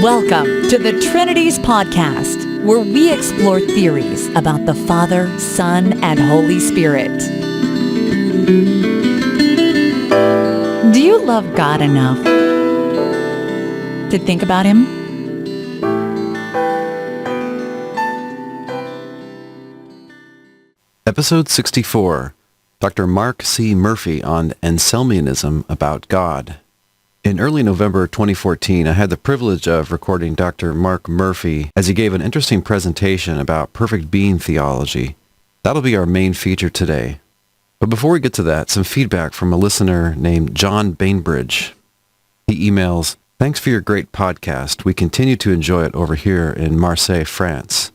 Welcome to the Trinities podcast, where we explore theories about the Father, Son, and Holy Spirit. Do you love God enough to think about Him? Episode 64, Dr. Mark C. Murphy on Anselmianism about God. In early November 2014, I had the privilege of recording Dr. Mark Murphy as he gave an interesting presentation about perfect being theology. That'll be our main feature today. But before we get to that, some feedback from a listener named John Bainbridge. He emails, "Thanks for your great podcast. We continue to enjoy it over here in Marseille, France.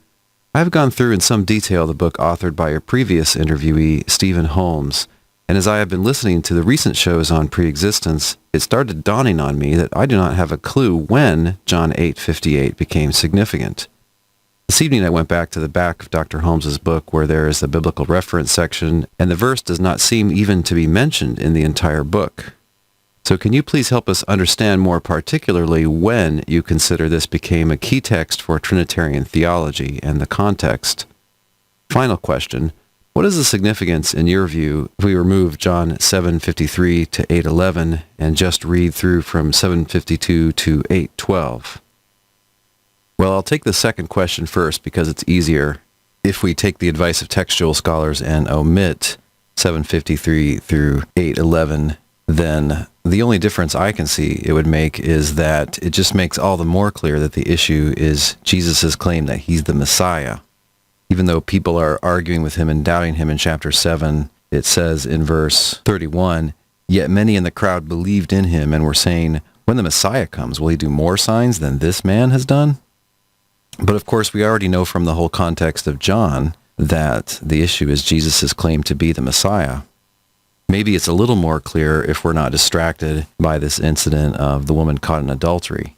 I've gone through in some detail the book authored by your previous interviewee, Stephen Holmes, and as I have been listening to the recent shows on preexistence, it started dawning on me that I do not have a clue when John 8:58 became significant. This evening I went back to the back of Dr. Holmes's book where there is the biblical reference section, and the verse does not seem even to be mentioned in the entire book. So can you please help us understand more particularly when you consider this became a key text for Trinitarian theology and the context? Final question. What is the significance, in your view, if we remove John 7:53 to 8:11 and just read through from 7:52 to 8:12? Well, I'll take the second question first because it's easier. If we take the advice of textual scholars and omit 7:53 through 8:11, then the only difference I can see it would make is that it just makes all the more clear that the issue is Jesus' claim that he's the Messiah. Even though people are arguing with him and doubting him in chapter 7, it says in verse 31, "Yet many in the crowd believed in him and were saying, 'When the Messiah comes, will he do more signs than this man has done?'" But of course, we already know from the whole context of John that the issue is Jesus' claim to be the Messiah. Maybe it's a little more clear if we're not distracted by this incident of the woman caught in adultery.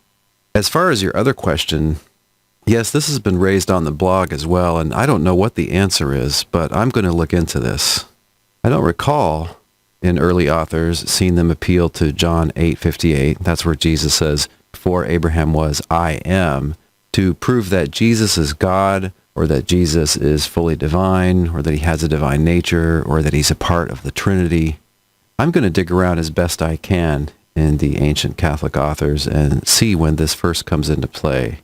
As far as your other question, yes, this has been raised on the blog as well, and I don't know what the answer is, but I'm going to look into this. I don't recall in early authors seeing them appeal to John 8:58, that's where Jesus says, "Before Abraham was, I am," to prove that Jesus is God, or that Jesus is fully divine, or that he has a divine nature, or that he's a part of the Trinity. I'm going to dig around as best I can in the ancient Catholic authors and see when this first comes into play.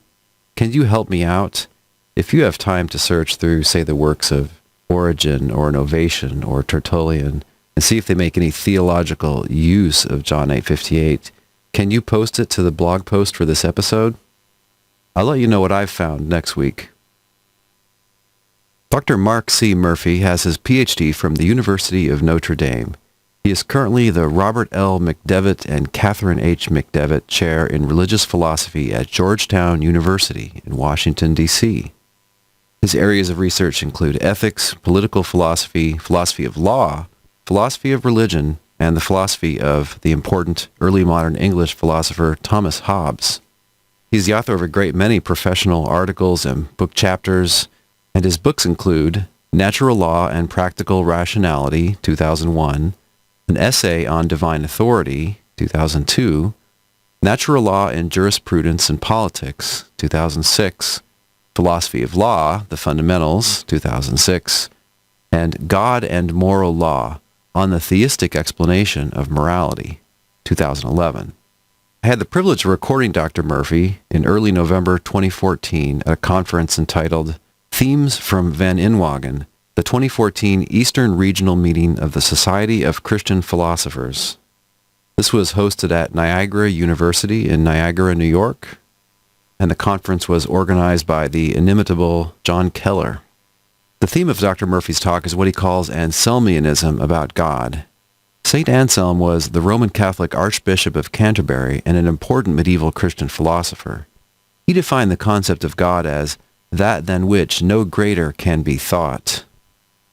Can you help me out? If you have time to search through, say, the works of Origen or Novatian or Tertullian, and see if they make any theological use of John 8:58, can you post it to the blog post for this episode? I'll let you know what I've found next week. Dr. Mark C. Murphy has his PhD from the University of Notre Dame. He is currently the Robert L. McDevitt and Catherine H. McDevitt Chair in Religious Philosophy at Georgetown University in Washington, D.C. His areas of research include ethics, political philosophy, philosophy of law, philosophy of religion, and the philosophy of the important early modern English philosopher Thomas Hobbes. He's the author of a great many professional articles and book chapters, and his books include Natural Law and Practical Rationality, 2001, an essay on divine authority, 2002, Natural Law and Jurisprudence and Politics, 2006, Philosophy of Law, The Fundamentals, 2006, and God and Moral Law on the Theistic Explanation of Morality, 2011. I had the privilege of recording Dr. Murphy in early November 2014 at a conference entitled Themes from Van Inwagen, the 2014 Eastern Regional Meeting of the Society of Christian Philosophers. This was hosted at Niagara University in Niagara, New York, and the conference was organized by the inimitable John Keller. The theme of Dr. Murphy's talk is what he calls Anselmianism about God. St. Anselm was the Roman Catholic Archbishop of Canterbury and an important medieval Christian philosopher. He defined the concept of God as that than which no greater can be thought.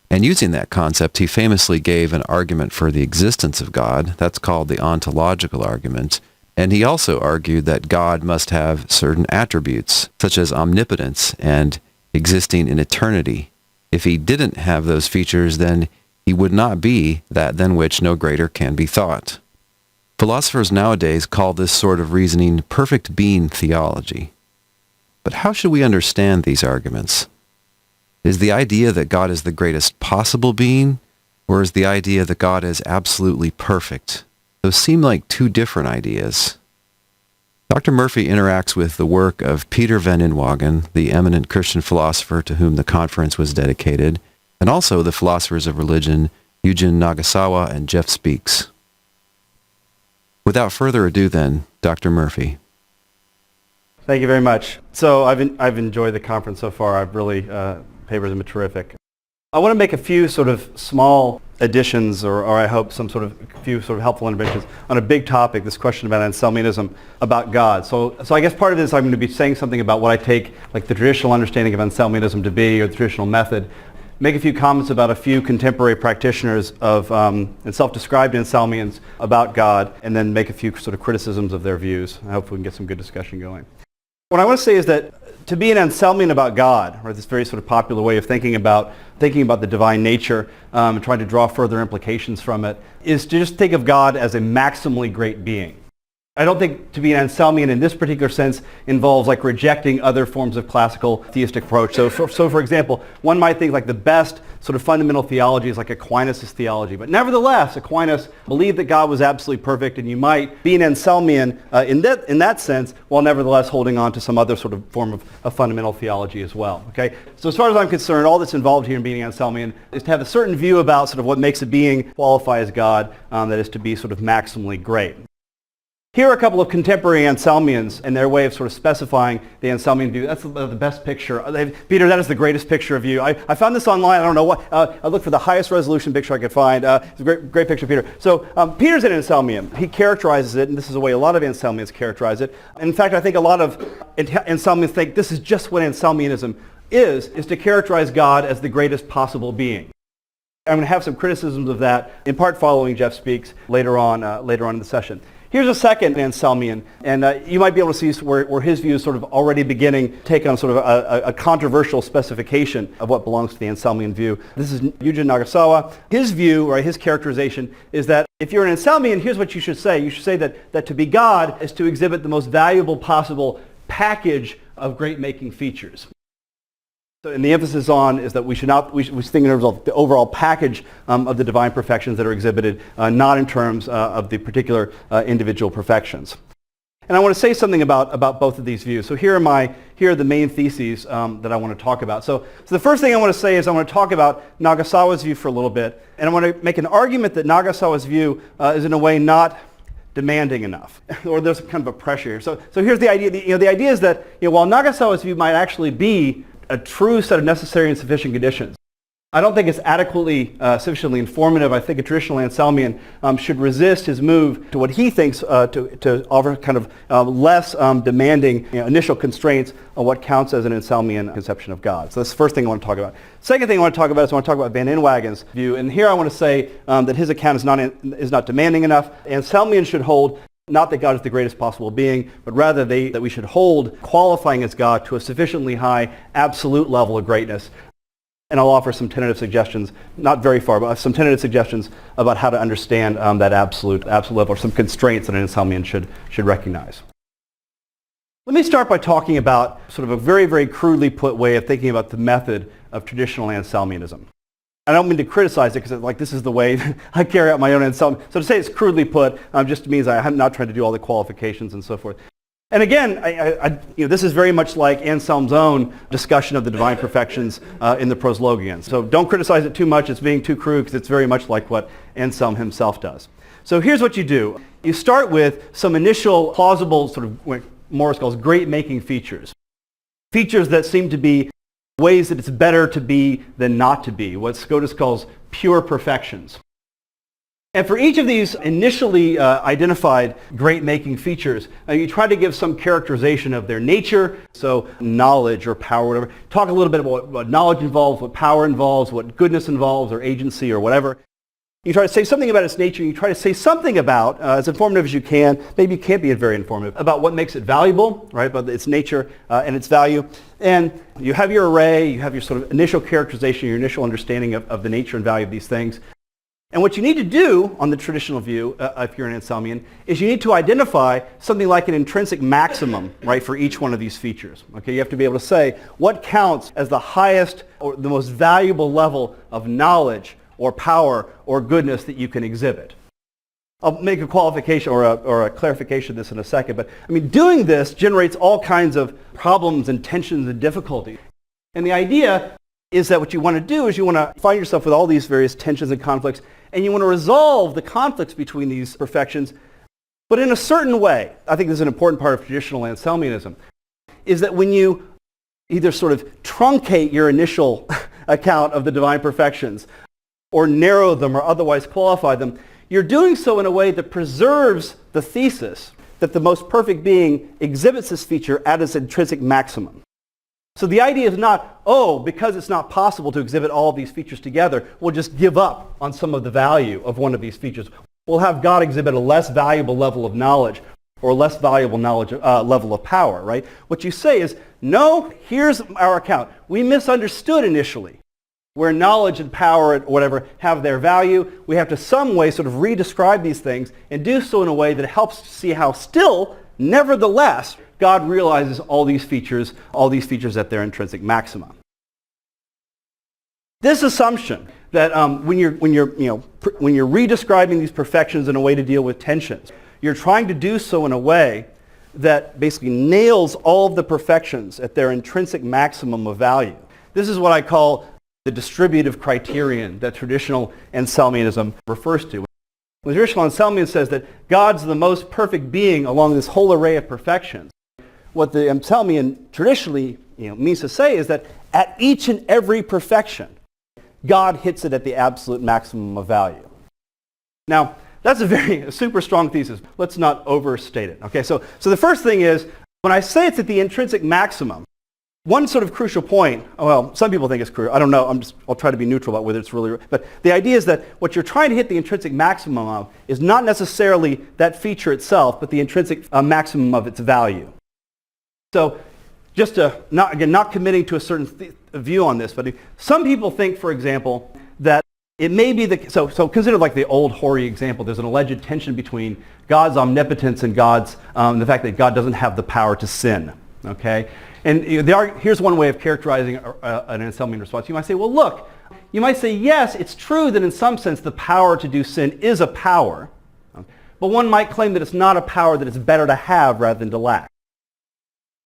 And using that concept, he famously gave an argument for the existence of God. That's called the ontological argument. And he also argued that God must have certain attributes, such as omnipotence and existing in eternity. If he didn't have those features, then he would not be that than which no greater can be thought. Philosophers nowadays call this sort of reasoning perfect being theology. But how should we understand these arguments? Is the idea that God is the greatest possible being, or is the idea that God is absolutely perfect? Those seem like two different ideas. Dr. Murphy interacts with the work of Peter van Inwagen, the eminent Christian philosopher to whom the conference was dedicated, and also the philosophers of religion, Eugen Nagasawa and Jeff Speaks. Without further ado then, Dr. Murphy. Thank you very much. So I've enjoyed the conference so far. I've really, papers have been terrific. I want to make a few sort of small additions, or I hope some sort of few sort of helpful interventions on a big topic, this question about Anselmianism, about God. So I guess part of this I'm going to be saying something about what I take like the traditional understanding of Anselmianism to be, or the traditional method. Make a few comments about a few contemporary practitioners of and self-described Anselmians about God, and then make a few sort of criticisms of their views. I hope we can get some good discussion going. What I want to say is that to be an Anselmian about God, or this very sort of popular way of thinking about the divine nature and trying to draw further implications from it, is to just think of God as a maximally great being. I don't think to be an Anselmian in this particular sense involves like rejecting other forms of classical theistic approach. So for example, one might think like the best sort of fundamental theology is like Aquinas' theology. But nevertheless, Aquinas believed that God was absolutely perfect, and you might be an Anselmian in that sense, while nevertheless holding on to some other sort of form of fundamental theology as well. Okay? So as far as I'm concerned, all that's involved here in being an Anselmian is to have a certain view about sort of what makes a being qualify as God, that is to be sort of maximally great. Here are a couple of contemporary Anselmians and their way of sort of specifying the Anselmian view. That's the best picture. Peter, that is the greatest picture of you. I found this online. I don't know what. I looked for the highest resolution picture I could find. It's a great picture of Peter. So Peter's an Anselmian. He characterizes it, and this is the way a lot of Anselmians characterize it. In fact, I think a lot of Anselmians think this is just what Anselmianism is to characterize God as the greatest possible being. I'm going to have some criticisms of that, in part following Jeff Speaks later on in the session. Here's a second Anselmian, and you might be able to see where his views sort of already beginning to take on sort of a controversial specification of what belongs to the Anselmian view. This is Eugen Nagasawa. His view, or his characterization, is that if you're an Anselmian, here's what you should say. You should say that to be God is to exhibit the most valuable possible package of great-making features. And the emphasis on is that we should think in terms of the overall package of the divine perfections that are exhibited, not in terms of the particular individual perfections. And I want to say something about both of these views. So here are the main theses that I want to talk about. So the first thing I want to say is I want to talk about Nagasawa's view for a little bit, and I want to make an argument that Nagasawa's view is in a way not demanding enough, or there's kind of a pressure here. So here's the idea. The idea is that while Nagasawa's view might actually be a true set of necessary and sufficient conditions, I don't think it's adequately sufficiently informative. I think a traditional Anselmian should resist his move to what he thinks to offer kind of less demanding initial constraints on what counts as an Anselmian conception of God. So that's the first thing I want to talk about. Second thing I want to talk about is I want to talk about Van Inwagen's view. And here I want to say that his account is not demanding enough. Anselmians should hold not that God is the greatest possible being, but rather that we should hold qualifying as God to a sufficiently high absolute level of greatness. And I'll offer some tentative suggestions, not very far, but some tentative suggestions about how to understand that absolute level, or some constraints that an Anselmian should recognize. Let me start by talking about sort of a very, very crudely put way of thinking about the method of traditional Anselmianism. I don't mean to criticize it, because this is the way I carry out my own Anselm. So to say it's crudely put just means I'm not trying to do all the qualifications and so forth. And again, this is very much like Anselm's own discussion of the divine perfections in the Proslogion. So don't criticize it too much. It's being too crude, because it's very much like what Anselm himself does. So here's what you do. You start with some initial plausible sort of what Morris calls great-making features. Features that seem to be ways that it's better to be than not to be, what Scotus calls pure perfections. And for each of these initially identified great-making features, you try to give some characterization of their nature, so knowledge or power, whatever. Talk a little bit about what knowledge involves, what power involves, what goodness involves, or agency, or whatever. You try to say something about its nature. You try to say something about, as informative as you can, maybe you can't be very informative, about what makes it valuable, right, about its nature and its value. And you have your array, you have your sort of initial characterization, your initial understanding of the nature and value of these things. And what you need to do on the traditional view, if you're an Anselmian, is you need to identify something like an intrinsic maximum, right, for each one of these features. Okay, you have to be able to say what counts as the highest or the most valuable level of knowledge or power or goodness that you can exhibit. I'll make a qualification or a clarification of this in a second, but I mean, doing this generates all kinds of problems and tensions and difficulties. And the idea is that what you want to do is you want to find yourself with all these various tensions and conflicts, and you want to resolve the conflicts between these perfections, but in a certain way. I think this is an important part of traditional Anselmianism, is that when you either sort of truncate your initial account of the divine perfections, or narrow them or otherwise qualify them, you're doing so in a way that preserves the thesis that the most perfect being exhibits this feature at its intrinsic maximum. So the idea is not, oh, because it's not possible to exhibit all of these features together, we'll just give up on some of the value of one of these features. We'll have God exhibit a less valuable level of knowledge or a less valuable knowledge level of power, right? What you say is, no, here's our account. We misunderstood initially where knowledge and power and whatever have their value. We have to some way sort of redescribe these things and do so in a way that helps to see how still, nevertheless, God realizes all these features at their intrinsic maximum. This assumption that when you're redescribing these perfections in a way to deal with tensions, you're trying to do so in a way that basically nails all of the perfections at their intrinsic maximum of value. This is what I call the distributive criterion that traditional Anselmianism refers to. When traditional Anselmian says that God's the most perfect being along this whole array of perfections, what the Anselmian traditionally means to say is that at each and every perfection, God hits it at the absolute maximum of value. Now, that's a super strong thesis. Let's not overstate it. Okay, so the first thing is, when I say it's at the intrinsic maximum, one sort of crucial point, well, some people think it's crucial. I don't know. I'll try to be neutral about whether it's really, but the idea is that what you're trying to hit the intrinsic maximum of is not necessarily that feature itself, but the intrinsic maximum of its value. So just to, not committing to a certain view on this, but some people think, for example, that it may be so consider like the old hoary example. There's an alleged tension between God's omnipotence and the fact that God doesn't have the power to sin. Okay? And here's one way of characterizing an Anselmian response. You might say, well, look, you might say, yes, it's true that in some sense the power to do sin is a power, but one might claim that it's not a power that it's better to have rather than to lack.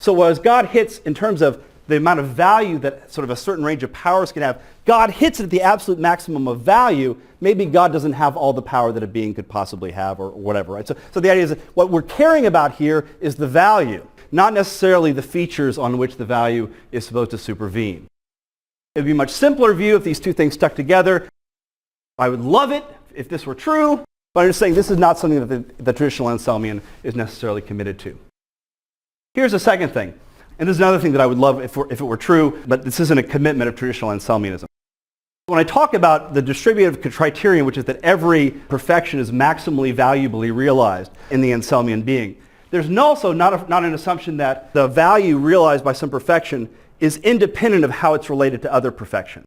So as God hits in terms of the amount of value that sort of a certain range of powers can have, God hits it at the absolute maximum of value. Maybe God doesn't have all the power that a being could possibly have or whatever, right? So the idea is that what we're caring about here is the value, not necessarily the features on which the value is supposed to supervene. It would be a much simpler view if these two things stuck together. I would love it if this were true, but I'm just saying this is not something that the traditional Anselmian is necessarily committed to. Here's a second thing, and this is another thing that I would love if it were true, but this isn't a commitment of traditional Anselmianism. When I talk about the distributive criterion, which is that every perfection is maximally valuably realized in the Anselmian being, there's also not an assumption that the value realized by some perfection is independent of how it's related to other perfections.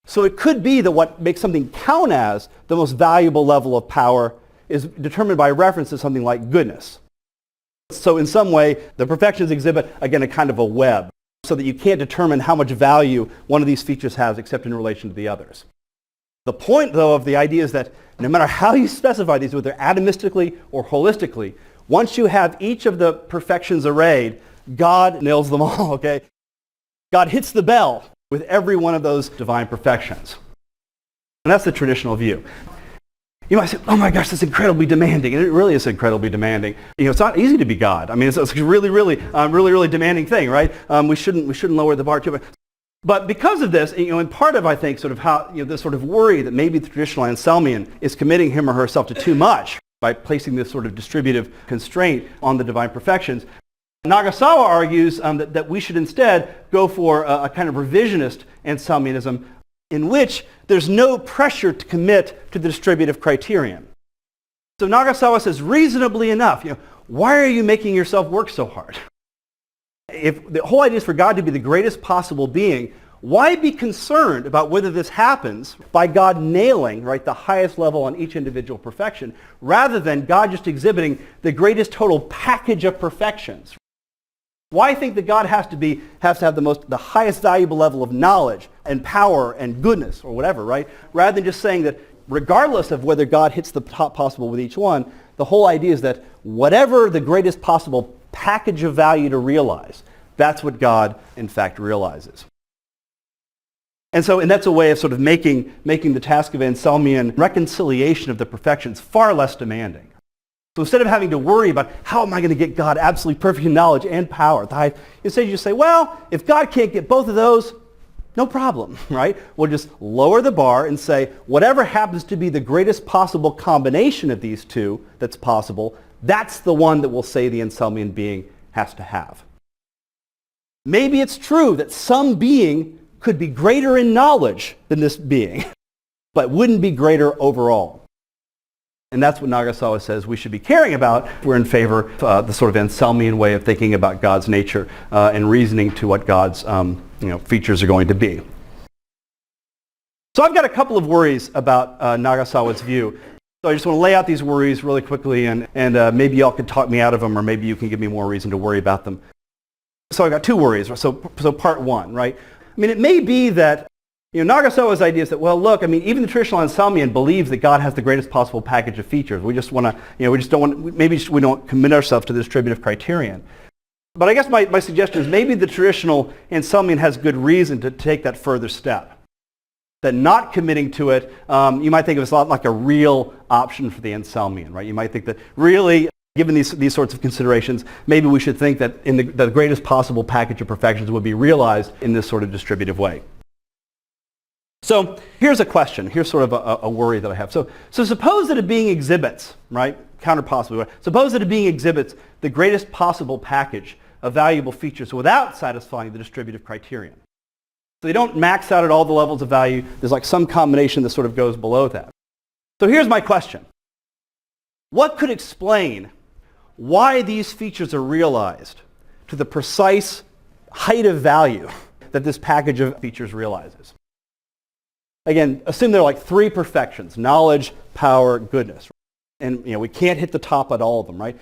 So it could be that what makes something count as the most valuable level of power is determined by reference to something like goodness. So in some way, the perfections exhibit, again, a kind of a web, so that you can't determine how much value one of these features has except in relation to the others. The point, though, of the idea is that no matter how you specify these, whether atomistically or holistically, once you have each of the perfections arrayed, God nails them all, okay? God hits the bell with every one of those divine perfections. And that's the traditional view. You might say, oh my gosh, that's incredibly demanding. And it really is incredibly demanding. It's not easy to be God. I mean, it's a really demanding thing, right? We shouldn't lower the bar too much. But because of this, in part of, I think, sort of how, this sort of worry that maybe the traditional Anselmian is committing him or herself to too much by placing this sort of distributive constraint on the divine perfections, Nagasawa argues that we should instead go for a kind of revisionist Anselmianism in which there's no pressure to commit to the distributive criterion. So Nagasawa says, reasonably enough, why are you making yourself work so hard? If the whole idea is for God to be the greatest possible being, Why be concerned about whether this happens by God nailing, right, the highest level on each individual perfection, rather than God just exhibiting the greatest total package of perfections? Why think that God has to have the highest valuable level of knowledge and power and goodness or whatever, right? Rather than just saying that regardless of whether God hits the top possible with each one, the whole idea is that whatever the greatest possible package of value to realize, that's what God in fact realizes. And that's a way of sort of making the task of Anselmian reconciliation of the perfections far less demanding. So instead of having to worry about how am I going to get God absolutely perfect in knowledge and power, instead you just say, well, if God can't get both of those, no problem, right? We'll just lower the bar and say whatever happens to be the greatest possible combination of these two that's possible, that's the one that we'll say the Anselmian being has to have. Maybe it's true that some being could be greater in knowledge than this being, but wouldn't be greater overall. And that's what Nagasawa says we should be caring about if we're in favor of the sort of Anselmian way of thinking about God's nature and reasoning to what God's features are going to be. So I've got a couple of worries about Nagasawa's view. So I just want to lay out these worries really quickly, and maybe y'all can talk me out of them, or maybe you can give me more reason to worry about them. So I've got two worries. So part one, right? I mean, it may be that Nagasawa's idea is that, well, look, I mean, even the traditional Anselmian believes that God has the greatest possible package of features. We just want to, we just don't want, maybe we don't commit ourselves to the distributive criterion. But I guess my suggestion is maybe the traditional Anselmian has good reason to take that further step. That not committing to it, you might think of it as like a real option for the Anselmian, right? You might think that really, given these sorts of considerations, maybe we should think that the greatest possible package of perfections would be realized in this sort of distributive way. So here's a question. Here's sort of a worry that I have. So suppose that a being exhibits, right, counter possibly, suppose that a being exhibits the greatest possible package of valuable features without satisfying the distributive criterion. So they don't max out at all the levels of value. There's like some combination that sort of goes below that. So here's my question. What could explain why these features are realized to the precise height of value that this package of features realizes? Again, assume there are like three perfections: knowledge, power, goodness. And we can't hit the top at all of them, right?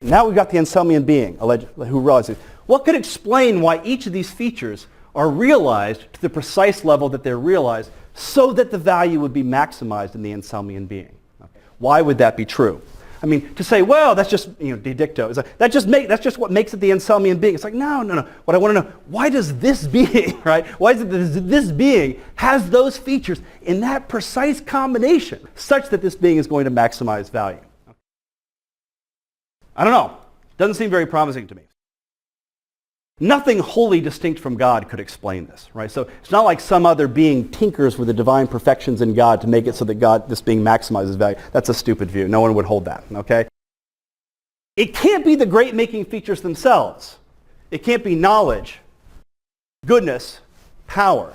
Now we've got the Anselmian being who realizes. What could explain why each of these features are realized to the precise level that they're realized so that the value would be maximized in the Anselmian being? Why would that be true? I mean, to say, well, that's just, de dicto. It's like, that's just what makes it the Anselmian being. It's like, no. What I want to know, why does this being, right? Why is it that this being has those features in that precise combination such that this being is going to maximize value? I don't know. Doesn't seem very promising to me. Nothing wholly distinct from God could explain this, right? So it's not like some other being tinkers with the divine perfections in God to make it so that this being maximizes value. That's a stupid view. No one would hold that, okay? It can't be the great-making features themselves. It can't be knowledge, goodness, power.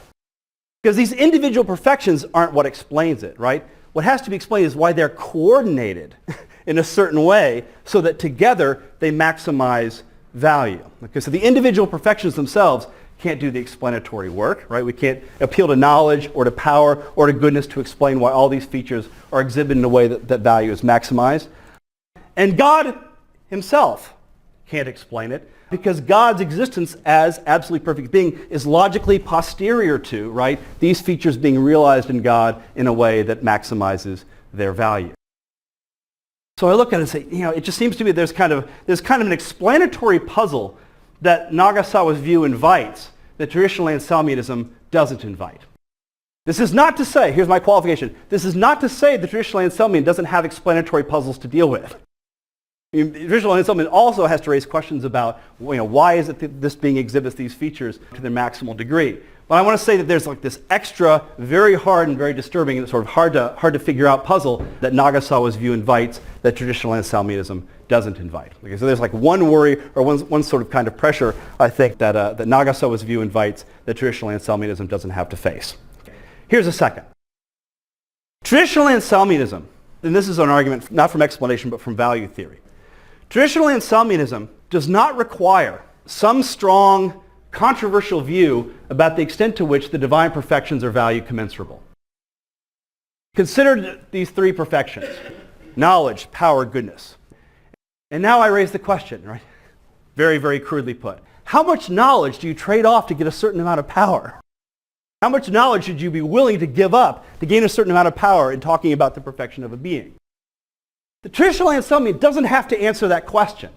Because these individual perfections aren't what explains it, right? What has to be explained is why they're coordinated in a certain way so that together they maximize value. Okay, so the individual perfections themselves can't do the explanatory work, right? We can't appeal to knowledge or to power or to goodness to explain why all these features are exhibited in a way that value is maximized. And God himself can't explain it because God's existence as absolutely perfect being is logically posterior to, right, these features being realized in God in a way that maximizes their value. So I look at it and say, it just seems to me there's kind of an explanatory puzzle that Nagasawa's view invites that traditional Anselmianism doesn't invite. This is not to say, here's my qualification, this is not to say the traditional Anselmian doesn't have explanatory puzzles to deal with. The traditional Anselmian also has to raise questions about, why is it that this being exhibits these features to their maximal degree? But I want to say that there's like this extra, very hard and very disturbing and sort of hard to figure out puzzle that Nagasawa's view invites that traditional Anselmianism doesn't invite. Okay, so there's like one worry or one sort of kind of pressure, I think, that Nagasawa's view invites that traditional Anselmianism doesn't have to face. Here's a second. Traditional Anselmianism, and this is an argument not from explanation but from value theory. Traditional Anselmianism does not require some strong controversial view about the extent to which the divine perfections are value commensurable. Consider these three perfections: knowledge, power, goodness. And now I raise the question, right? Very, very crudely put. How much knowledge do you trade off to get a certain amount of power? How much knowledge should you be willing to give up to gain a certain amount of power in talking about the perfection of a being? The traditional Anselmian doesn't have to answer that question.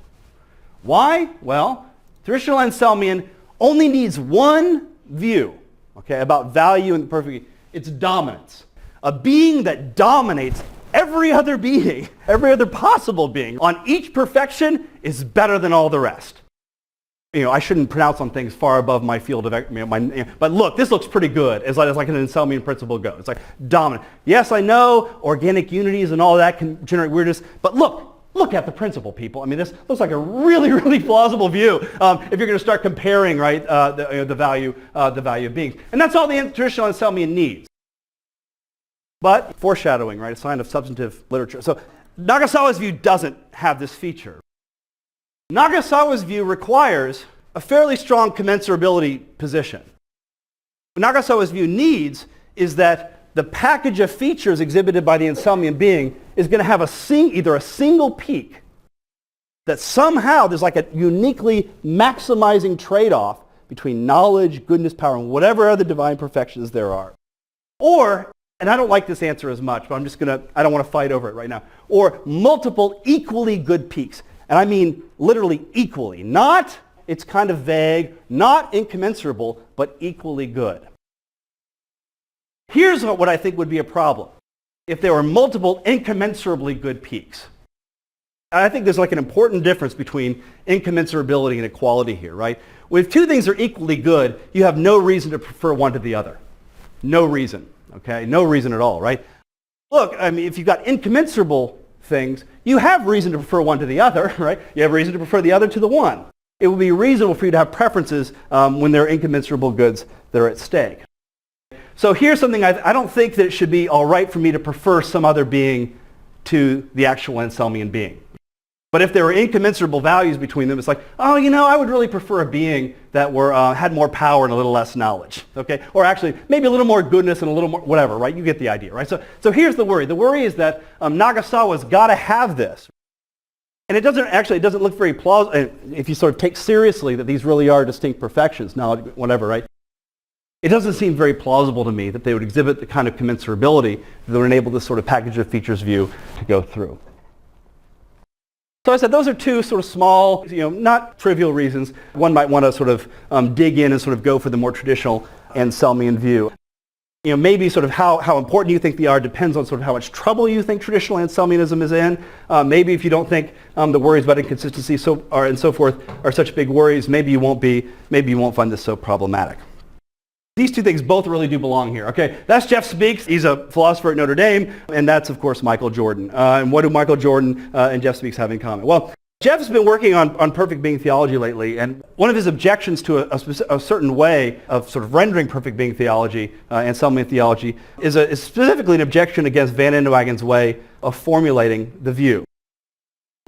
Why? Well, traditional Anselmian only needs one view, okay, about value and the perfect being. It's dominance. A being that dominates every other being, every other possible being on each perfection is better than all the rest. I shouldn't pronounce on things far above my field of, but look, this looks pretty good as like an Anselmian principle goes. It's like dominant. Yes, I know organic unities and all that can generate weirdness, but look at the principle, people. I mean, this looks like a really, really plausible view if you're going to start comparing, right, the value of beings. And that's all the traditional Anselmian needs. But foreshadowing, right, a sign of substantive literature. So Nagasawa's view doesn't have this feature. Nagasawa's view requires a fairly strong commensurability position. What Nagasawa's view needs is that the package of features exhibited by the Anselmian being is going to have either a single peak that somehow there's like a uniquely maximizing trade-off between knowledge, goodness, power, and whatever other divine perfections there are. Or, and I don't like this answer as much, but I don't want to fight over it right now, or multiple equally good peaks. And I mean literally equally. Not, it's kind of vague, not incommensurable, but equally good. Here's what I think would be a problem. If there were multiple incommensurably good peaks. I think there's like an important difference between incommensurability and equality here, right? If two things are equally good, you have no reason to prefer one to the other. No reason, okay? No reason at all, right? Look, I mean, if you've got incommensurable things, you have reason to prefer one to the other, right? You have reason to prefer the other to the one. It would be reasonable for you to have preferences when there are incommensurable goods that are at stake. So here's something I don't think that it should be all right for me to prefer some other being to the actual Anselmian being. But if there were incommensurable values between them, it's like, oh, I would really prefer a being that had more power and a little less knowledge, okay? Or actually, maybe a little more goodness and a little more whatever, right? You get the idea, right? So here's the worry. The worry is that Nagasawa's got to have this. And it doesn't look very plausible if you sort of take seriously that these really are distinct perfections, knowledge, whatever, right? It doesn't seem very plausible to me that they would exhibit the kind of commensurability that would enable this sort of package of features view to go through. So I said those are two sort of small, not trivial reasons. One might want to sort of dig in and sort of go for the more traditional Anselmian view. Maybe sort of how important you think they are depends on sort of how much trouble you think traditional Anselmianism is in. Maybe if you don't think the worries about inconsistency and so forth are such big worries, maybe you won't find this so problematic. These two things both really do belong here. Okay, that's Jeff Speaks. He's a philosopher at Notre Dame, and that's, of course, Michael Jordan. And what do Michael Jordan and Jeff Speaks have in common? Well, Jeff's been working on perfect being theology lately, and one of his objections to a certain way of sort of rendering perfect being theology, Anselmian theology, is specifically an objection against Van Inwagen's way of formulating the view.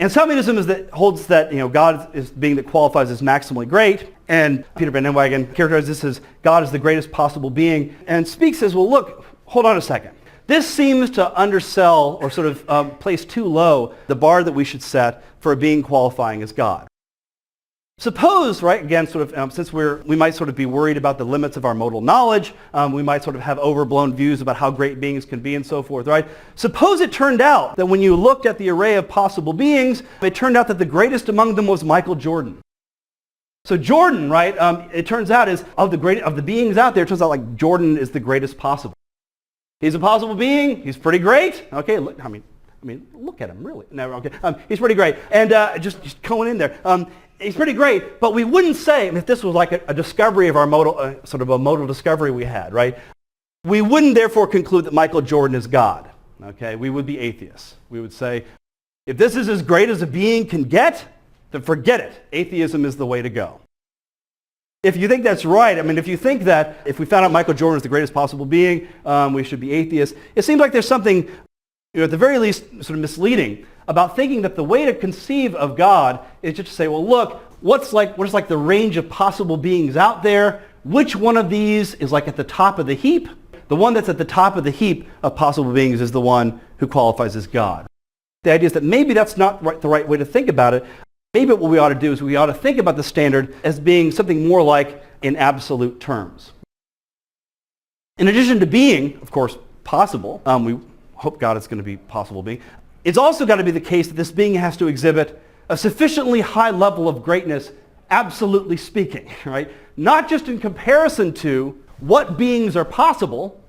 Anselmianism holds that God is being that qualifies as maximally great, and Peter Van Inwagen characterizes this as God is the greatest possible being, and Speaks says, well, look, hold on a second. This seems to undersell or sort of place too low the bar that we should set for a being qualifying as God. Suppose, right, again, sort of, since we might sort of be worried about the limits of our modal knowledge, we might sort of have overblown views about how great beings can be and so forth, right? Suppose it turned out that when you looked at the array of possible beings, it turned out that the greatest among them was Michael Jordan. So Jordan, right, it turns out is, of the beings out there, it turns out like Jordan is the greatest possible. He's a possible being, he's pretty great, okay, look, I mean, look at him, really. No, okay, he's pretty great. And just going in there. He's pretty great, but we wouldn't say, if this was like a discovery of our modal, sort of a modal discovery we had, right? We wouldn't therefore conclude that Michael Jordan is God, okay? We would be atheists. We would say, if this is as great as a being can get, then forget it. Atheism is the way to go. If you think that's right, if you think that if we found out Michael Jordan is the greatest possible being, we should be atheists, it seems like there's something at the very least, sort of misleading about thinking that the way to conceive of God is just to say, well, look, what is like the range of possible beings out there? Which one of these is like at the top of the heap? The one that's at the top of the heap of possible beings is the one who qualifies as God. The idea is that maybe that's not the right way to think about it. Maybe what we ought to do is we ought to think about the standard as being something more like in absolute terms. In addition to being, of course, possible, we hope God is going to be possible being, it's also got to be the case that this being has to exhibit a sufficiently high level of greatness, absolutely speaking, right? Not just in comparison to what beings are possible.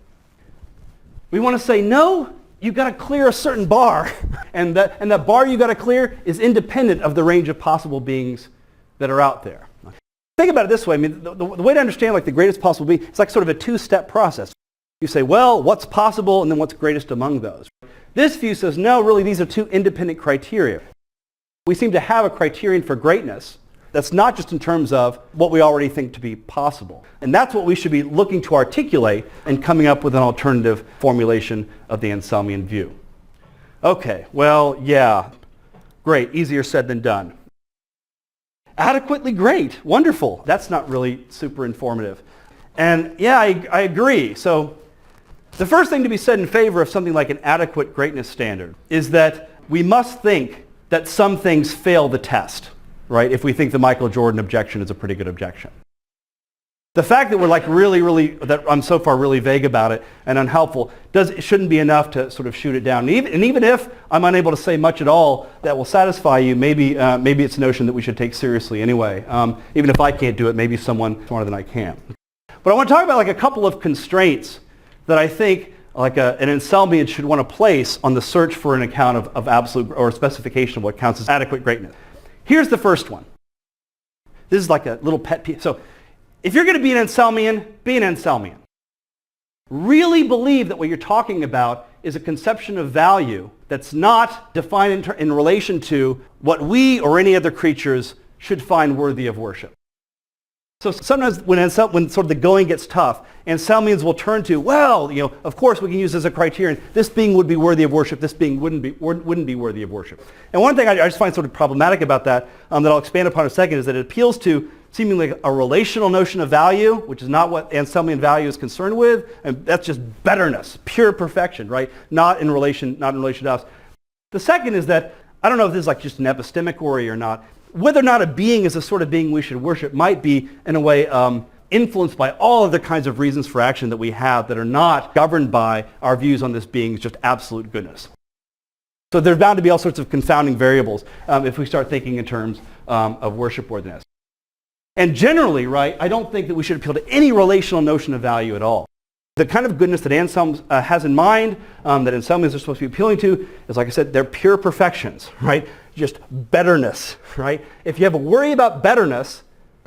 We want to say, no, you've got to clear a certain bar, and that bar you've got to clear is independent of the range of possible beings that are out there. Think about it this way. I mean, the way to understand like the greatest possible being, it's like sort of a two-step process. You say, well, what's possible, and then what's greatest among those? This view says, no, really, these are two independent criteria. We seem to have a criterion for greatness that's not just in terms of what we already think to be possible. And that's what we should be looking to articulate and coming up with an alternative formulation of the Anselmian view. Okay, well, yeah, great, easier said than done. Adequately great, wonderful. That's not really super informative. And yeah, I agree. So the first thing to be said in favor of something like an adequate greatness standard is that we must think that some things fail the test, right? If we think the Michael Jordan objection is a pretty good objection. The fact that we're like that I'm so far really vague about it and unhelpful shouldn't be enough to sort of shoot it down. And even if I'm unable to say much at all that will satisfy you, maybe it's a notion that we should take seriously anyway. Even if I can't do it, maybe someone smarter than I can. But I want to talk about like a couple of constraints that I think like an Anselmian should want to place on the search for an account of absolute or specification of what counts as adequate greatness. Here's the first one. This is like a little pet peeve. So if you're going to be an Anselmian, be an Anselmian. Really believe that what you're talking about is a conception of value that's not defined in relation to what we or any other creatures should find worthy of worship. So sometimes when sort of the going gets tough, Anselmians will turn to, well, of course we can use as a criterion, this being would be worthy of worship, this being wouldn't be worthy of worship. And one thing I just find sort of problematic about that I'll expand upon in a second, is that it appeals to seemingly a relational notion of value, which is not what Anselmian value is concerned with, and that's just betterness, pure perfection, right? Not in relation to us. The second is that, I don't know if this is like just an epistemic worry or not, whether or not a being is the sort of being we should worship might be, in a way, influenced by all other kinds of reasons for action that we have that are not governed by our views on this being's just absolute goodness. So there's bound to be all sorts of confounding variables if we start thinking in terms of worship worthiness. And generally, right, I don't think that we should appeal to any relational notion of value at all. The kind of goodness that Anselm has in mind, that Anselmians are supposed to be appealing to, is, like I said, they're pure perfections, right? Just betterness, right? If you have a worry about betterness,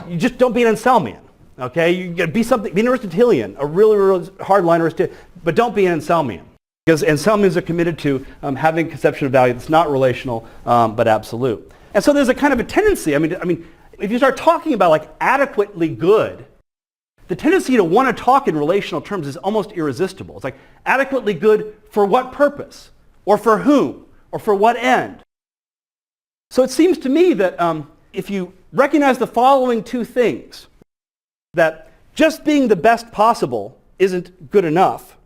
you just don't be an Anselmian, okay? You got to be an Aristotelian, a really, really hardline Aristotelian, but don't be an Anselmian. Because Anselmians are committed to having a conception of value that's not relational, but absolute. And so there's a kind of a tendency, I mean, if you start talking about like adequately good, the tendency to want to talk in relational terms is almost irresistible. It's like adequately good for what purpose? Or for whom? Or for what end? So it seems to me that if you recognize the following two things, that just being the best possible isn't good enough,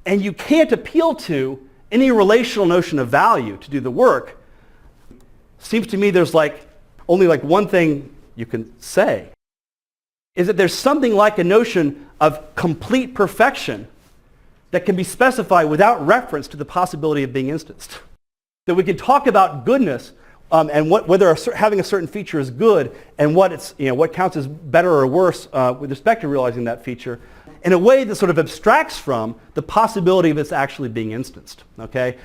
and you can't appeal to any relational notion of value to do the work, seems to me there's only one thing you can say, is that there's something like a notion of complete perfection that can be specified without reference to the possibility of being instanced. That we can talk about goodness and whether having a certain feature is good and what counts as better or worse with respect to realizing that feature in a way that sort of abstracts from the possibility of its actually being instanced. Okay?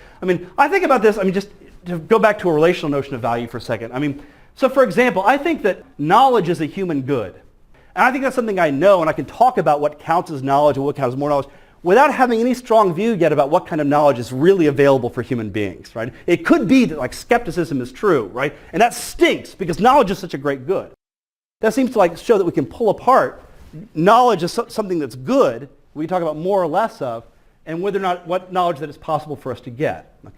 I think about this, just to go back to a relational notion of value for a second. So for example, I think that knowledge is a human good. And I think that's something I know, and I can talk about what counts as knowledge and what counts as more knowledge without having any strong view yet about what kind of knowledge is really available for human beings, right? It could be that skepticism is true, right? And that stinks because knowledge is such a great good. That seems to show that we can pull apart knowledge as something that's good, we talk about more or less of, and whether or not what knowledge that is possible for us to get. Okay.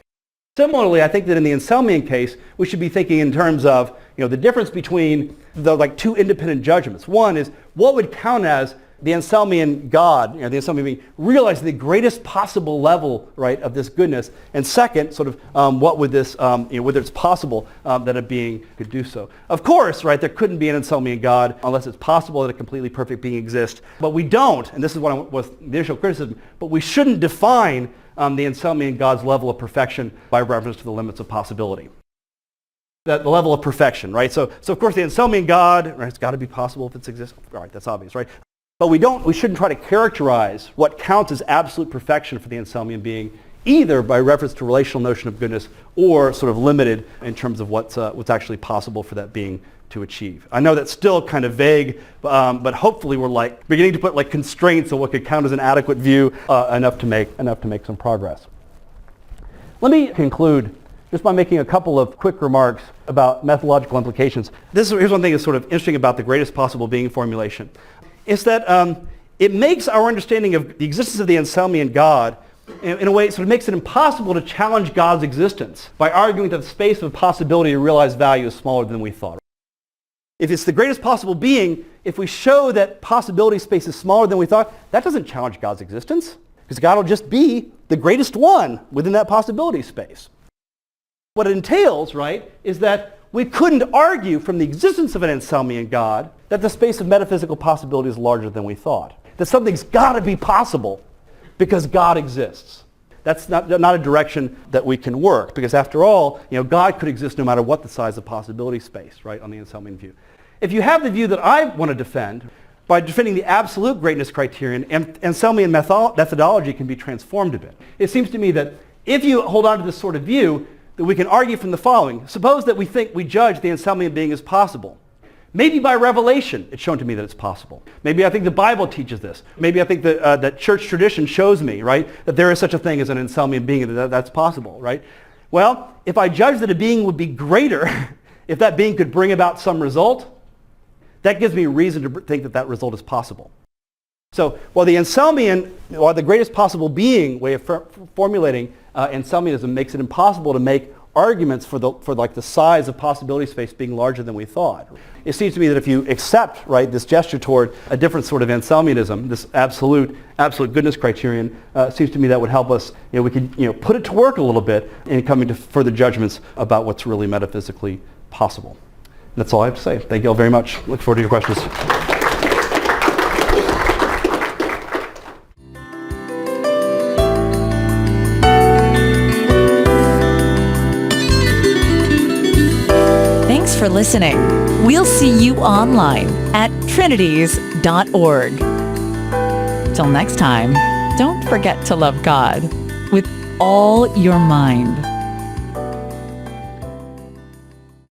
Similarly, I think that in the Anselmian case, we should be thinking in terms of the difference between the two independent judgments. One is what would count as the Anselmian God, the Anselmian being, realizing the greatest possible level, right, of this goodness. And second, sort of, what would this, whether it's possible that a being could do so. Of course, right, there couldn't be an Anselmian God unless it's possible that a completely perfect being exists. But we don't, and this is what was the initial criticism, but we shouldn't define the Anselmian God's level of perfection by reference to the limits of possibility. The level of perfection, right? So of course the Anselmian God, right, it's got to be possible if it exists. All right, that's obvious, right? But we shouldn't try to characterize what counts as absolute perfection for the Anselmian being either by reference to relational notion of goodness or sort of limited in terms of what's actually possible for that being to achieve. I know that's still kind of vague, but hopefully we're beginning to put constraints on what could count as an adequate view enough to make some progress. Let me conclude just by making a couple of quick remarks about methodological implications. Here's one thing that's sort of interesting about the greatest possible being formulation. Is that it makes our understanding of the existence of the Anselmian God, in a way, it sort of makes it impossible to challenge God's existence by arguing that the space of possibility to realize value is smaller than we thought. If it's the greatest possible being, if we show that possibility space is smaller than we thought, that doesn't challenge God's existence, because God will just be the greatest one within that possibility space. What it entails, right, is that we couldn't argue from the existence of an Anselmian God that the space of metaphysical possibility is larger than we thought. That something's got to be possible because God exists. That's not a direction that we can work, because after all, God could exist no matter what the size of possibility space, right, on the Anselmian view. If you have the view that I want to defend, by defending the absolute greatness criterion, Anselmian methodology can be transformed a bit. It seems to me that if you hold on to this sort of view, that we can argue from the following. Suppose that we judge the Anselmian being as possible. Maybe by revelation it's shown to me that it's possible. Maybe I think the Bible teaches this. Maybe I think that church tradition shows me, right, that there is such a thing as an Anselmian being, and that's possible, right? Well, if I judge that a being would be greater, if that being could bring about some result, that gives me reason to think that result is possible. So while the greatest possible being way of formulating Anselmianism makes it impossible to make arguments for the size of possibility space being larger than we thought. It seems to me that if you accept, right, this gesture toward a different sort of Anselmianism, this absolute goodness criterion, it seems to me that would help us, we could put it to work a little bit in coming to further judgments about what's really metaphysically possible. And that's all I have to say. Thank you all very much. Look forward to your questions. Thanks for listening. We'll see you online at trinities.org. Till next time, don't forget to love God with all your mind.